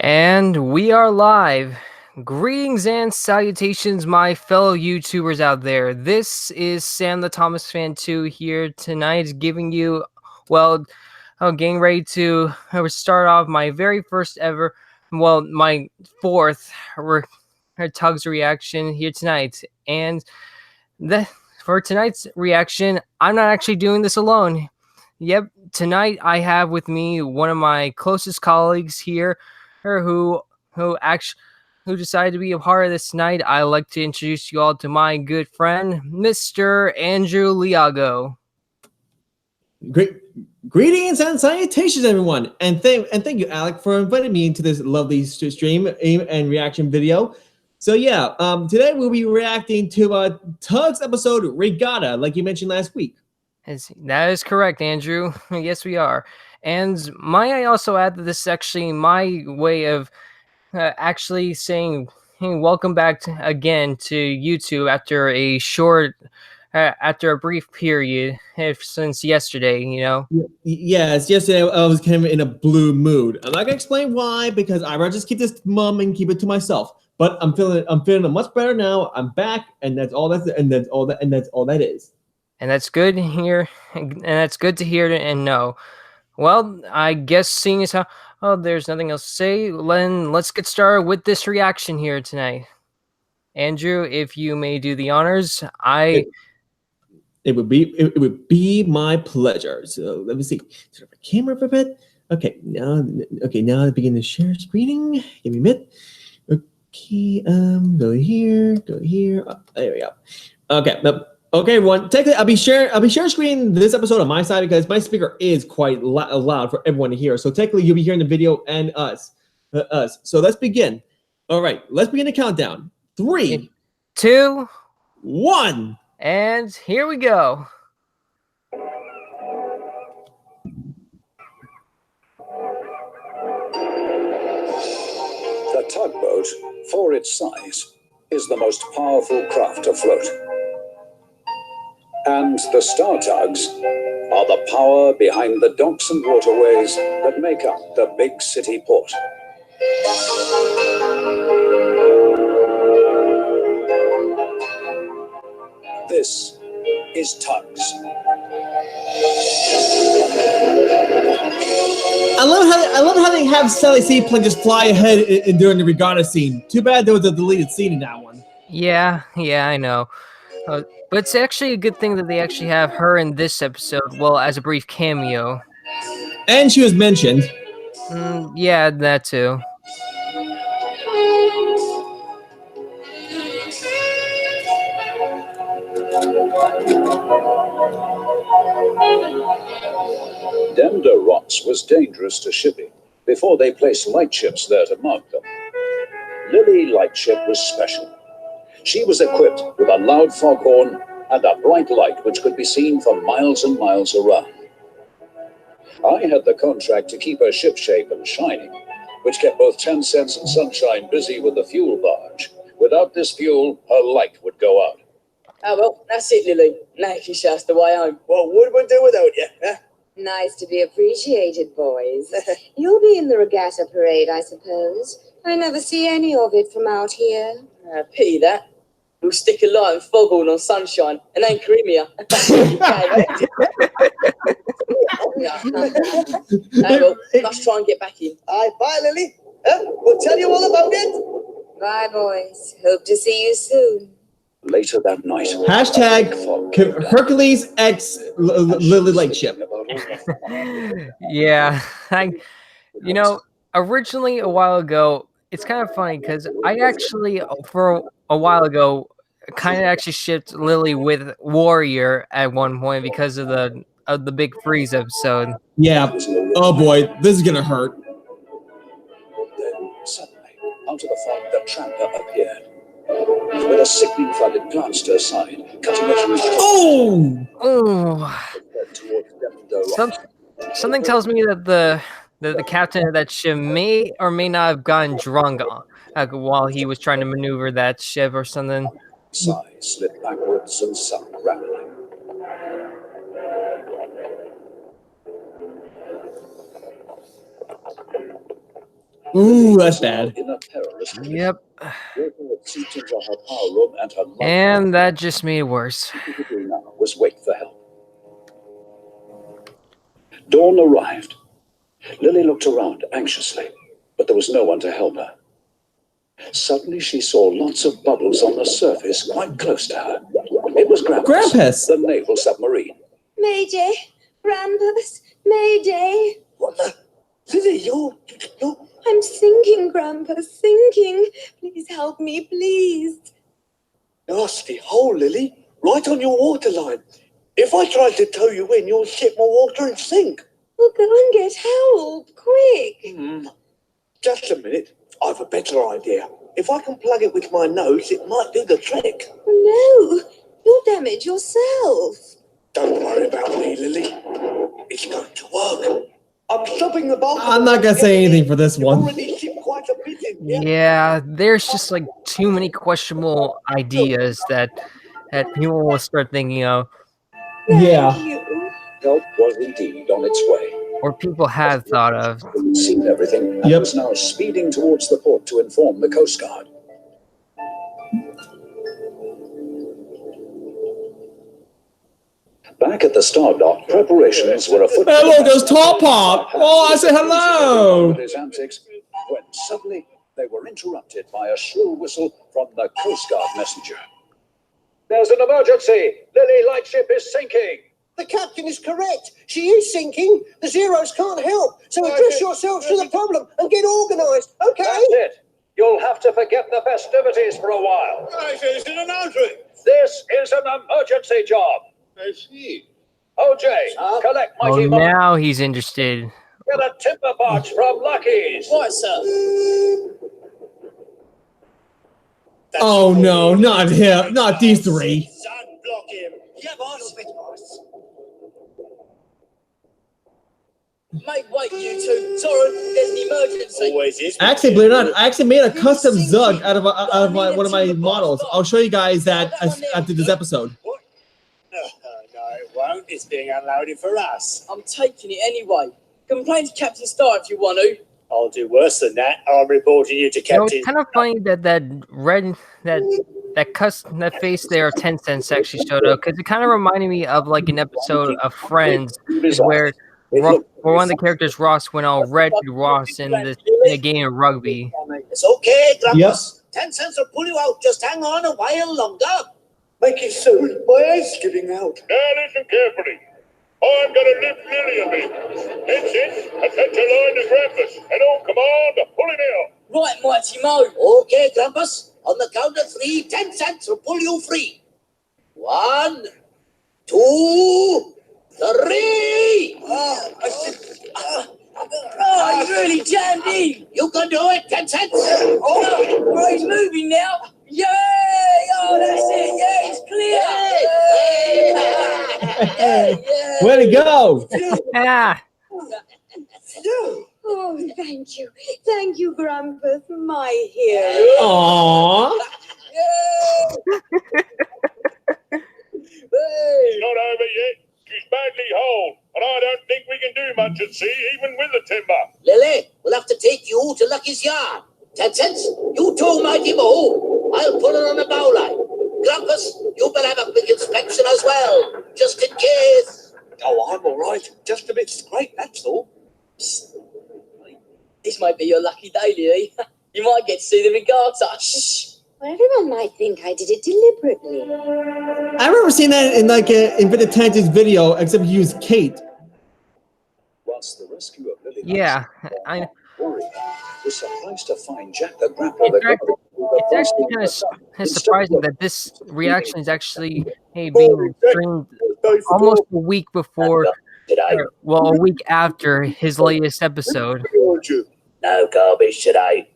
And we are live. Greetings and salutations, my fellow YouTubers out there. This is Sam the Thomas Fan 2 here tonight, giving you, well, getting ready to start off my very first ever, my fourth TUGS reaction here tonight. And for tonight's reaction, I'm not actually doing this alone. Yep, tonight I have with me one of my closest colleagues here, who actually who decided to be a part of this tonight. I'd like to introduce you all to my good friend, Mr. Andrew Leago. Greetings and salutations, everyone, and thank you, Alec, for inviting me into this lovely stream and reaction video. So yeah, today we'll be reacting to TUGS episode Regatta, like you mentioned last week. That is correct, Andrew. Yes, we are. And might I also add that this is actually my way of actually saying, hey, welcome back again to YouTube after a brief period, since yesterday, you know? Yes, yesterday I was kind of in a blue mood. I'm not gonna explain why, because I'd rather just keep this mum and keep it to myself. But I'm feeling much better now. I'm back, and that's all that is. And that's good here, and that's good to hear and know. Well, I guess seeing as how there's nothing else to say, then let's get started with this reaction here tonight. Andrew, if you may do the honors, It would be my pleasure. So let me see. Turn the camera up a bit. Okay, now I begin to share screening. Give me a minute. Okay, go here. Oh, there we go. Okay, okay, everyone. Technically, I'll be sharing screen this episode on my side because my speaker is quite loud for everyone to hear. So technically, you'll be hearing the video and us. So let's begin. All right, let's begin the countdown. 3, 2, 1. And here we go. The tugboat, for its size, is the most powerful craft afloat. And the star tugs are the power behind the docks and waterways that make up the big city port. This is TUGS. I love how they have Sally Seaplane just fly ahead during the regatta scene. Too bad there was a deleted scene in that one. Yeah, I know. But it's actually a good thing that they actually have her in this episode, well, as a brief cameo. And she was mentioned. Yeah, that too. Dender Rots was dangerous to shipping before they placed lightships there to mark them. Lily Lightship was special. She was equipped with a loud foghorn and a bright light which could be seen for miles and miles around. I had the contract to keep her shipshape and shining, which kept both 10 Cents and Sunshine busy with the fuel barge. Without this fuel, her light would go out. Oh, well, that's it, Lily. Now you can show us the way home. What would we do without you? Huh? Nice to be appreciated, boys. You'll be in the regatta parade, I suppose. I never see any of it from out here. Pity that. We'll stick a light and foghorn on Sunshine and then creamier. Well, let's try and get back in. Aye, bye, Lily. We'll tell you all about it. Bye, boys. Hope to see you soon. Later that night. Hashtag Hercules X Lily Lightship. Yeah, you know, originally a while ago, it's kind of funny because I actually, for a while ago, kind of actually shipped Lily with Warrior at one point because of the Big Freeze episode. Yeah. Oh boy, this is gonna hurt. Then suddenly, out of the fog, the tramper appeared. With a sickening flood, it glanced her side, cutting her through. Oh! Something tells me that the captain of that ship may or may not have gotten drunk while he was trying to maneuver that ship or something. Sigh slid backwards and sunk rapidly. Ooh, that's bad. In a perilous condition. Yep. Walker had seeped into her power room and her light And that just made it worse. All she could do now was wait for help. Dawn arrived. Lily looked around anxiously, but there was no one to help her. Suddenly, she saw lots of bubbles on the surface quite close to her. It was Grampus. the naval submarine. Mayday, Grampus, Mayday. What the? Lily, you're... I'm sinking, Grampus, sinking. Please help me, please. Nasty hole, Lily. Right on your waterline. If I tried to tow you in, your ship will water and sink. Well, go and get help, quick. Just a minute. I've a better idea. If I can plug it with my nose, it might do the trick. No, you'll damage yourself. Don't worry about me, Lily. It's going to work. I'm stopping the bulk. I'm not gonna say anything for this You've one. already shipped quite a bit in here. Yeah, there's just like too many questionable ideas that people will start thinking of, Yeah. Thank you. Help was indeed on its way. or people have thought of. He'd seen everything and was now speeding towards the port to inform the Coast Guard. Back at the Star Dock, preparations were afoot. Hello, there's Top Pop. Oh, I said hello. With his antics, when suddenly they were interrupted by a shrill whistle from the Coast Guard messenger. There's an emergency! Lily Lightship is sinking! The captain is correct. She is sinking. The Zeros can't help. So address yourselves to the problem and get organised, okay? That's it! You'll have to forget the festivities for a while. It's an announcement. This is an emergency job. I see. OJ, collect Oh, Mighty Mark. now he's interested. Get a timber barge from Lucky's. Right, sir. Oh no, not him, not these three. Block him. Yeah, boss. Mate, wait, you two. Sorry, there's an emergency. Always is. Actually, believe it or not, I actually made a custom Zug out of one of my models. I'll show you guys that after this episode. No, it won't. It's being unloaded for us. I'm taking it anyway. Complain to Captain Star if you want to. I'll do worse than that. I'm reporting you to You know, Captain. it's kind of funny that that face there of 10 cents actually showed up, because it kind of reminded me of like an episode of Friends where one of the characters, Ross, went all red to Ross in the game of rugby. It's okay, Grampus. 10 cents will pull you out. Just hang on a while longer. Make it soon. My head's giving out. Now listen carefully. I'm gonna lift Lily a bit. 10 cents, attach a line to Grampus, and on command, pull him out. Right, Mighty Mo. Okay, Grampus. On the count of 3, 10 cents will pull you free. 1, 2, 3. Oh, he's really jammed in. You can do it. 10 cents. Oh, he's moving now. Yay! Oh, that's it. Yeah, it's clear. Way to go! Ah, Oh, thank you, Grampus, my hero. Aww. It's not over yet. She's badly hauled, and I don't think we can do much at sea, even with the timber. Lily, we'll have to take you to Lucky's yard. 10 cents. You too, Mighty Mo. I'll put her on the bow line. Grampus, you better have a quick inspection as well, just in case. Oh, I'm all right. Just a bit scraped, that's all. This might be your lucky day, Lily. You might get to see the regatta. Shh. Well, everyone might think I did it deliberately. I remember seeing that in like in Vintage Tangent's video, except he used Kate. Whilst the rescue of Lily yeah. worried, was surprised to find Jack the Grappler. It's actually kind of surprising that this reaction is actually being streamed almost a week before, well, a week after his latest episode. No garbage today.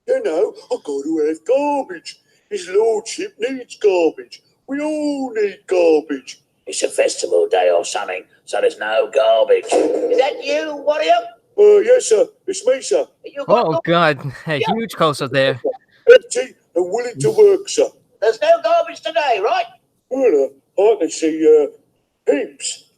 You know, I've got to have garbage. His lordship needs garbage. We all need garbage. It's a festival day or something, so there's no garbage. Is that you, warrior? Yes, sir. It's me, sir. Oh, God. A huge close-up there. Empty and willing to work, sir. There's no garbage today, right? Well, I can see heaps,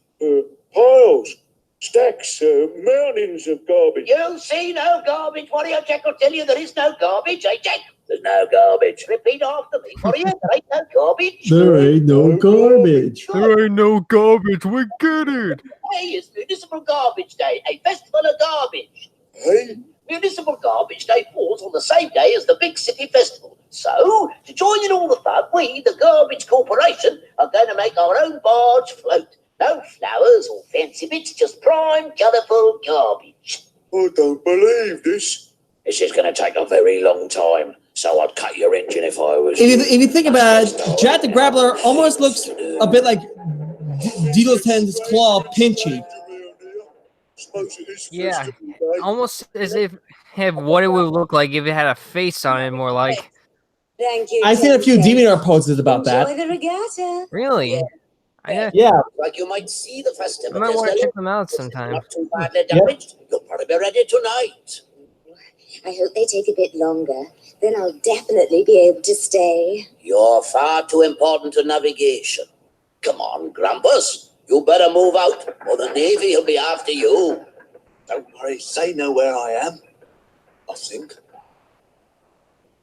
piles. Stacks, mountains of garbage. You see no garbage, Warrior Jack will tell you there is no garbage, eh, Jack? There's no garbage. Repeat after me, Warrior. There ain't no garbage. There ain't no garbage. There ain't no garbage. We get it. Today is Municipal Garbage Day, a festival of garbage. Hey? Municipal Garbage Day falls on the same day as the big city festival. So, to join in all the fun, we, the Garbage Corporation, are going to make our own barge float. No flowers or fancy bits, just prime, colourful garbage. I don't believe this. This is going to take a very long time, so I'd cut your engine if I was If you think about it, Jack the Grappler almost looks a bit like Diddleton's claw pinchy. Yeah, almost as if what it would look like if it had a face on it, more like. Thank you. I've seen a few DeviantArt poses about that. Enjoy the regatta. Really? Yeah. Like you might see the I festivities. might want to Lily. check them out sometime. Not too badly damaged. You'll probably be ready tonight. I hope they take a bit longer. Then I'll definitely be able to stay. You're far too important to navigation. Come on, Grampus. You better move out, or the Navy will be after you. Don't worry, they know where I am. I think.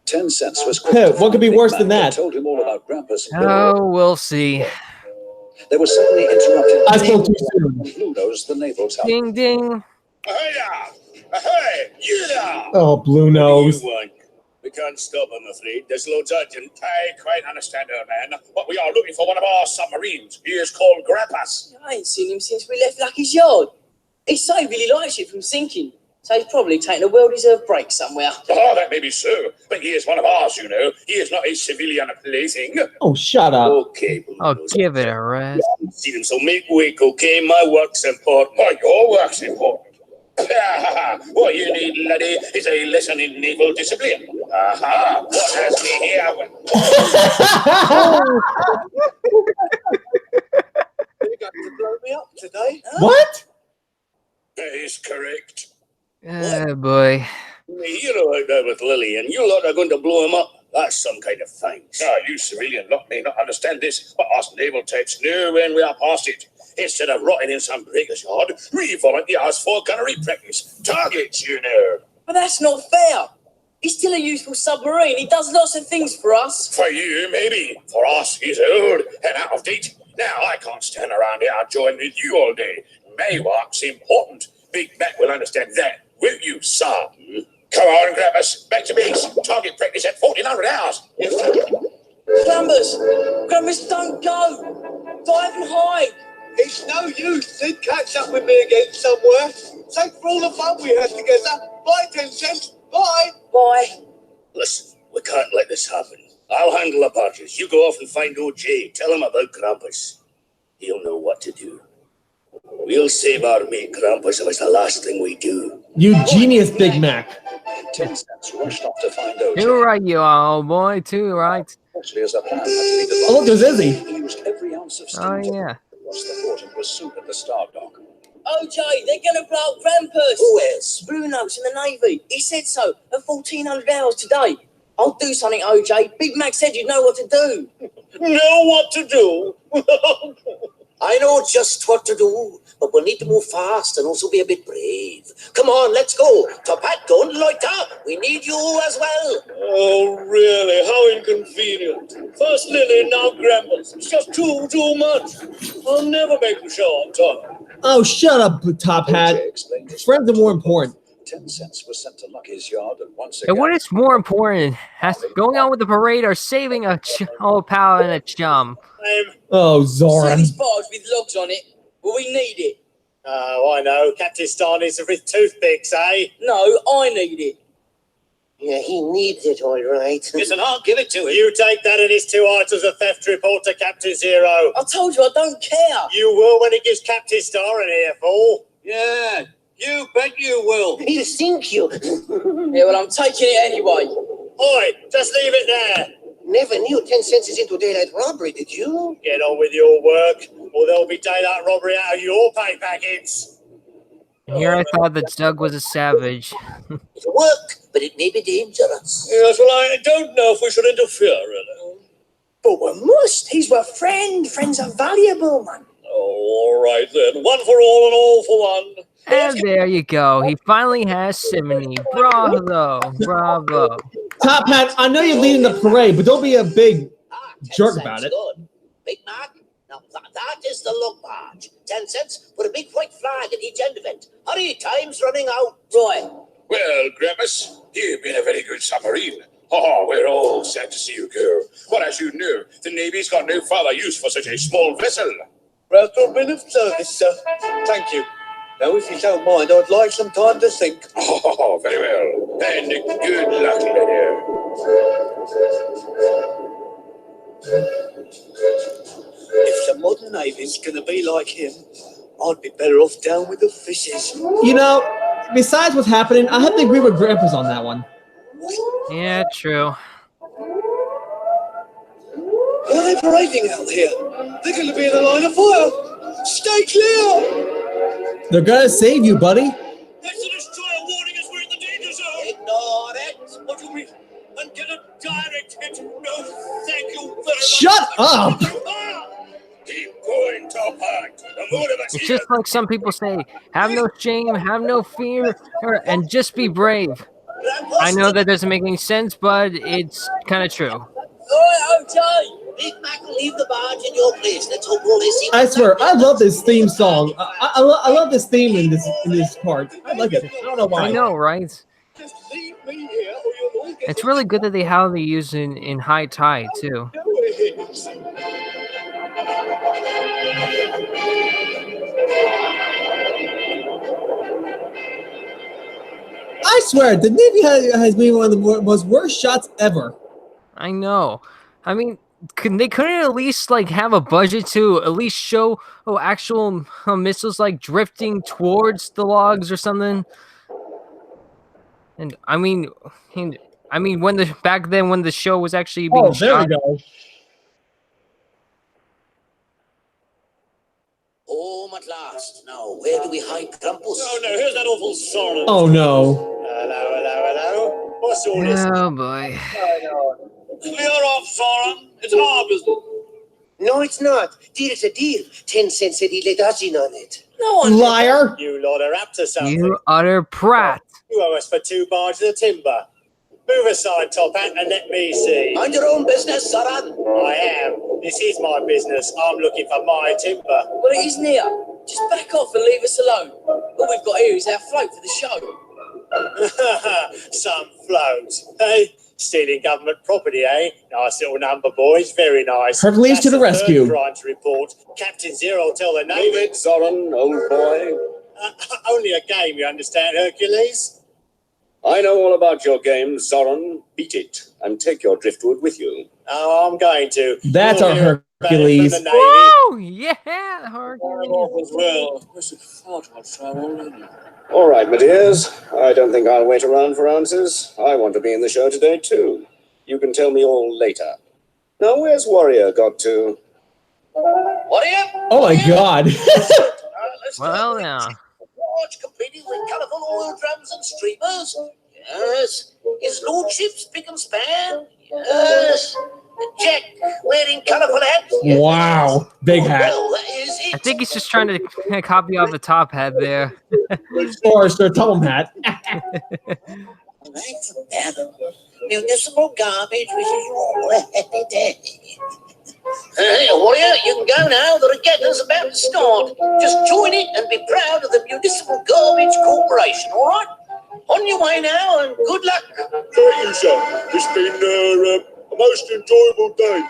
10 cents was quick. Hey, to what find could be Big worse Mac than that? Told him all about Grampus. Oh, we'll see. They were suddenly interrupted. I spoke too soon. Bluenose, the naval tower. Ding ding. Hey, yeah! Oh, Blue Nose. We can't stop, I'm afraid. There's loads urgent. I quite understand her, man. But we are looking for one of our submarines. He is called Grappas. I ain't seen him since we left Lucky's yard. He so really likes it from sinking. So he's probably taken a well-deserved break somewhere. Oh, that may be so. But he is one of ours, you know. He is not a civilian plaything. Oh, shut up. Okay, Oh, give it a rest. see them, so make wake, okay? My work's important. Oh, your work's important. What you need, laddie, is a lesson in naval discipline. Aha! What has me here? You got to blow me up today. What? That is correct. Oh, boy. The hero out there with Lily, and you lot are going to blow him up. That's some kind of thanks. Ah, you civilian lot may not understand this, but us naval types know when we are past it. Instead of rotting in some breaker's yard, we volunteers for gunnery practice. Targets, you know. But that's not fair. He's still a useful submarine. He does lots of things for us. For you, maybe. For us, he's old and out of date. Now, I can't stand around here joining with you all day. My work's important. Big Mac will understand that, won't you, sir? Come on, grab us. Back to base. Target practice at 1400 hours. Grampus, don't go. Dive and hide. It's no use. They'd catch up with me again somewhere. Thanks for all the fun we had together. Bye, 10 cents. Bye. Bye. Listen, we can't let this happen. I'll handle the barges. You go off and find OJ. Tell him about Krampus. He'll know what to do. We'll save our mate Krampus if it's the last thing we do. You genius, Big Mac. 10 cents rushed off to find OJ. Too right, you old boy. Too right. Actually, as a plan had to be devised. Oh, look, there's Izzy. He used every ounce of steam Oh, to yeah. across the fort and was soon at the Star Dock. OJ, they're going to blow up Grampus. Who is? Bruno's in the Navy. He said so at 1400 hours today. I'll do something, OJ. Big Mac said you'd know what to do. Know what to do? I know just what to do, but we'll need to move fast and also be a bit brave. Come on, let's go. Topat, don't loiter. We need you as well. Oh, really? How inconvenient. First Lily, now Grampus. It's just too much. I'll never make the show on time. Oh, shut up, Top Hat. OJ explained his Friends are more important. 10 cents was sent to Lucky's yard, and once And again, what is more important, going on with the parade or saving a old pal and a chum? Oh, See Zoran. this barge with logs on it? Well, we need it. Oh, I know. Captain Star needs it with toothpicks, eh? No, I need it. Yeah, he needs it, all right. Listen, I'll give it to him. You take that and his 2 items of theft report to Captain Zero. I told you I don't care. You will when he gives Captain Star an earful. Yeah, you bet you will. He'll sink you. Yeah, well, I'm taking it anyway. Oi, just leave it there. Never knew 10 cents is into daylight robbery, did you? Get on with your work, or there'll be daylight robbery out of your pay packets. Here I thought that Doug was a savage. It'll work, but it may be dangerous. Yes, well, I don't know if we should interfere, really. But we must. He's our friend. Friends are valuable, man. Oh, All right then, one for all and all for one. And there you go. He finally has Simony. Bravo. Bravo. Top Hat, I know you're leading the parade, but don't be a big 10 jerk cents, about it. good. Big Mac, now that is the lug barge. 10 cents, put a big white flag at each end of it. Hurry, time's running out. Right. Well, Grampus, you've been a very good submarine. Oh, we're all sad to see you go. But as you know, the Navy's got no further use for such a small vessel. Proud to have been of service, sir. Thank you. Now, if you don't mind, I'd like some time to think. Oh, very well. And good luck, Lydia. If the modern Navy's going to be like him, I'd be better off down with the fishes. You know, besides what's happening, I have to agree with Grandpa's on that one. Yeah, true. Why are they parading out here? They're going to be in the line of fire. Stay clear. They're gonna save you, buddy. That's the destroyer warning us we're in the danger zone. Ignore it. What do you mean? And get a direct hit. No, thank you very much. Shut up! Keep going, Top Hat. The moon of us It's here. just like some people say, have no shame, have no fear, and just be brave. I know that doesn't make any sense, but it's kind of true. All right, OJ. Big Mac will leave the barge in your place. Let's hope all this. I swear, I love this theme song. I love this theme in this part. I like it. I don't know why. I know, right? Just leave me here or you'll all get It's really good that they how they use in high tide too. I swear, the Navy has been one of the most worst shots ever. I know. I mean, they couldn't at least like have a budget to at least show actual missiles like drifting towards the logs or something. And I mean when the back then when the show was actually being Oh, there shot. we go. Home at last. Now, where do we hide Krampus? Oh no, here's that awful Soren. Oh no. Hello. What's all this? Oh boy. Clear off, Soren. It's our business. No, it's not. Deal's a deal. 10 cents said he let us in on it. No one. Liar. You lot are up to something. You utter prat. You owe us for 2 barges of timber. Move aside, Top Hat, and let me see. Mind your own business, Soren. I am. This is my business. I'm looking for my timber. Well, it isn't here. Just back off and leave us alone. All we've got here is our float for the show. Some floats. Hey, stealing government property, eh? Nice little number, boys. Very nice. Hercules to the That's the third rescue. crime to report. Captain Zero will tell the Navy. Move it, Soren, old boy. Only a game, you understand, Hercules? I know all about your game, Soren. Beat it and take your driftwood with you. Oh, I'm going to. That's You'll our hear about it from Hercules. the Navy. Woo! Yeah, Hercules. As well. What's the thought I'll travel? All right, my dears. I don't think I'll wait around for answers. I want to be in the show today, too. You can tell me all later. Now, where's Warrior got to? Warrior? Oh my God. Let's Well go. now. Watch completed with colourful oil drums and streamers. Yes. His lordship's pick and span. Yes. Jack wearing colourful hats. Yes. Wow. Big hat. Well, that is it. I think he's just trying to copy off the Top Hat there. Or Sir Tom Hat. Municipal garbage, which is all every day. Hey, Warrior, you can go now. The regatta's about to start. Just join it and be proud of the Municipal Garbage Corporation, all right? On your way now, and good luck. Thank you, sir. It's been a most enjoyable day.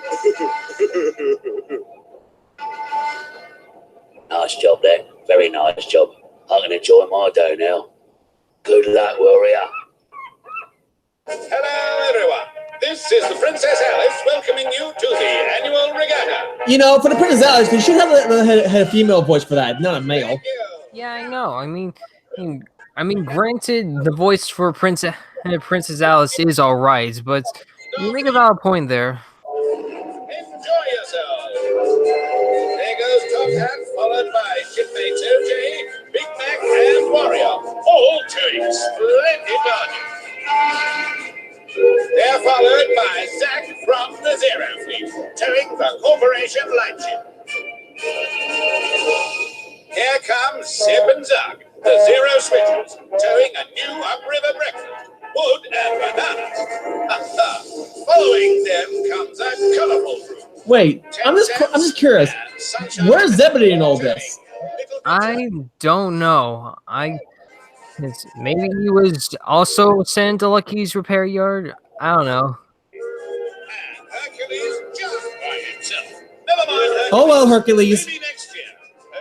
Nice job there. Very nice job. I can enjoy my day now. Good luck, Warrior. Hello, everyone. This is the Princess Alice welcoming you to the annual regatta. You know, for the Princess Alice, they should have a female voice for that, not a male. Yeah, I know. I mean, granted, the voice for Princess Alice is all right, but you make a valid point there. Enjoy yourselves. There goes Top Hat, followed by shipmates OJ, Big Mac, and Warrior. All towing splendid barges. They're followed by Zack from the Zero Fleet, towing the Corporation Lightship. and Zug, the Zero Switchers, towing a new upriver breakfast, wood and bananas. Following them comes a colourful group. Wait, I'm just curious. Where's Zebedee in all this? I don't know. Maybe he was also sent to Lucky's repair yard. I don't know. And Hercules just by himself. Never mind Hercules. Oh well, Hercules. Maybe next year,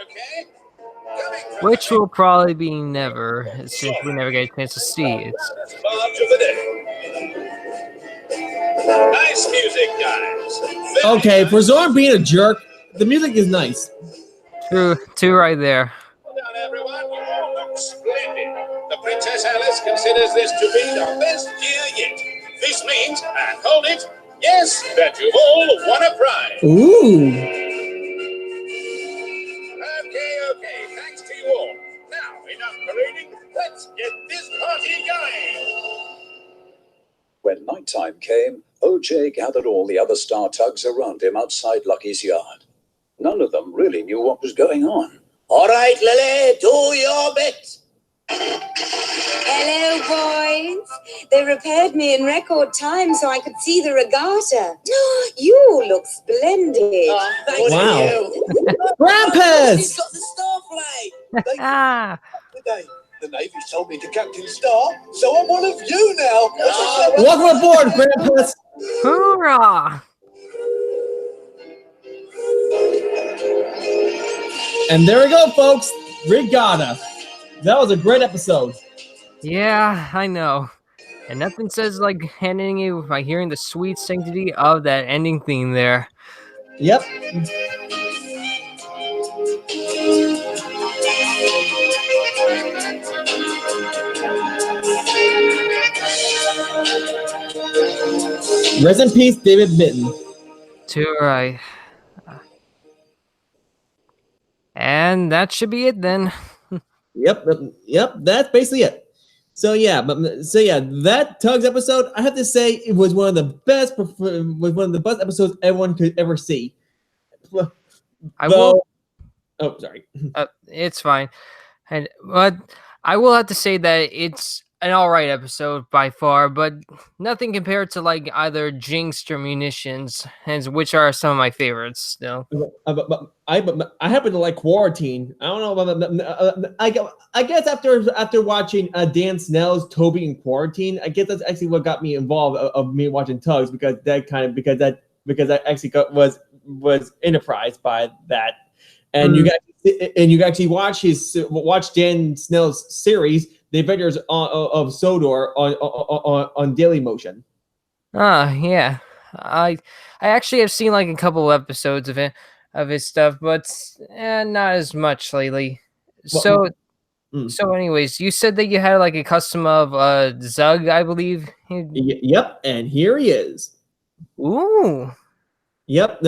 okay? Coming from Which the will probably be never, since we never get a chance to see it. barge of the day. Nice music, guys. Very Okay, nice. for Zorn being a jerk, the music is nice. Two right there. Well done, everyone. You all look splendid. The Princess Alice considers this to be the best year yet. This means, and hold it, yes, that you've all won a prize. Ooh. Okay, thanks to you all. Now, enough parading. Let's get this party going. When nighttime came, OJ gathered all the other star tugs around him outside Lucky's yard. None of them really knew what was going on. All right, Lily, do your bit. Hello, boys. They repaired me in record time so I could see the regatta. You look splendid. Thank Wow. you. Grampus! He's got the star flag. Ah, Today, the Navy's told me to Captain Star, so I'm one of you now. Welcome aboard, Grampus. hoorah! And there we go, folks. Regatta. That was a great episode. Yeah, I know. And nothing says like handing you by hearing the sweet sanctity of that ending theme there. Yep. Rest in peace, David Mitten. Too right. And that should be it then. Yep. That's basically it. So yeah, that Tugs episode, I have to say, it was one of the best episodes everyone could ever see. I will. Oh, sorry. It's fine. But I will have to say that it's an alright episode by far, but nothing compared to like either Jinxed or Munitions, which are some of my favorites still. But I happen to like Quarantine. I don't know about I guess after watching Dan Snell's Toby in Quarantine, I guess that's actually what got me involved of me watching Tugs, because I actually was enterprised by that. And you actually watch Dan Snell's series, The Avengers of Sodor, on Daily Motion. Yeah. I actually have seen like a couple episodes of his stuff, but not as much lately. So anyways, you said that you had like a custom of Zug, I believe. Yep, and here he is. Ooh. Yep.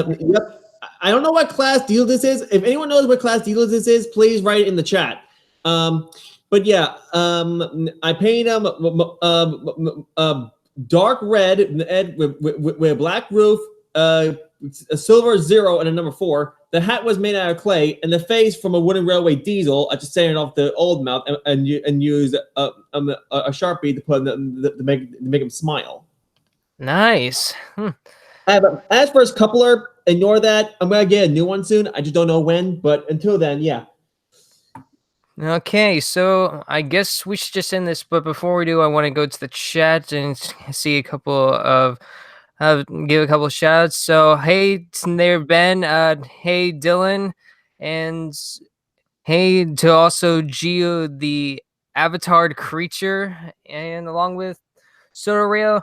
I don't know what class deal this is. If anyone knows what class deal this is, please write it in the chat. But yeah, I painted him dark red with a black roof, a silver 0 and a number 4. The hat was made out of clay, and the face from a wooden railway diesel. I just sanded off the old mouth and used a Sharpie to put to make him smile. Nice. As for his coupler, ignore that. I'm gonna get a new one soon. I just don't know when, but until then, yeah. Okay, so I guess we should just end this. But before we do, I want to go to the chat and see a couple of give a couple of shouts. So hey there, Ben. Hey Dylan, and hey to also Geo the Avatar creature, and along with Soda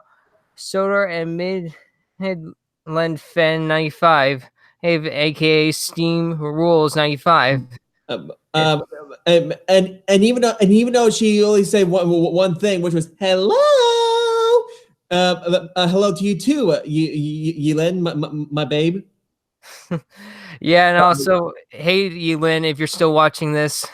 and Midland Fen 95. Hey, aka Steam Rules 95. And even though she only said one thing, which was hello, hello to you too, Yelin, my babe. Yeah, and also, hey, Yelin, if you're still watching this.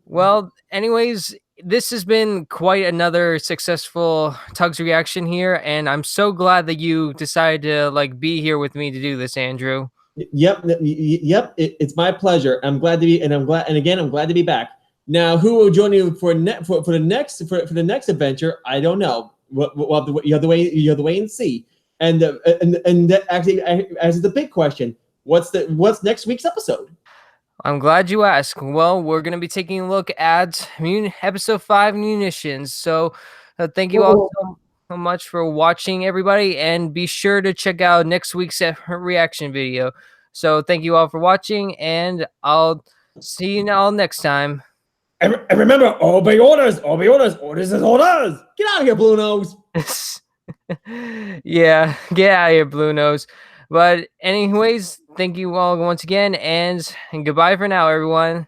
Well, anyways, this has been quite another successful Tugs reaction here, and I'm so glad that you decided to like be here with me to do this, Andrew. Yep, yep. It's my pleasure. I'm glad to be, and I'm glad to be back. Now, who will join you for the next adventure? I don't know. We'll have to, you have to wait and see. And that actually answers the big question. What's next week's episode? I'm glad you asked. Well, we're going to be taking a look at episode 5, Munitions. So thank you all so much for watching, everybody, and be sure to check out next week's reaction video. So thank you all for watching, and I'll see you all next time. And remember, obey orders. Obey orders. Orders is orders. Get out of here, Blue Nose. Yeah, get out of here, Blue Nose. But anyways, thank you all once again, and goodbye for now, everyone.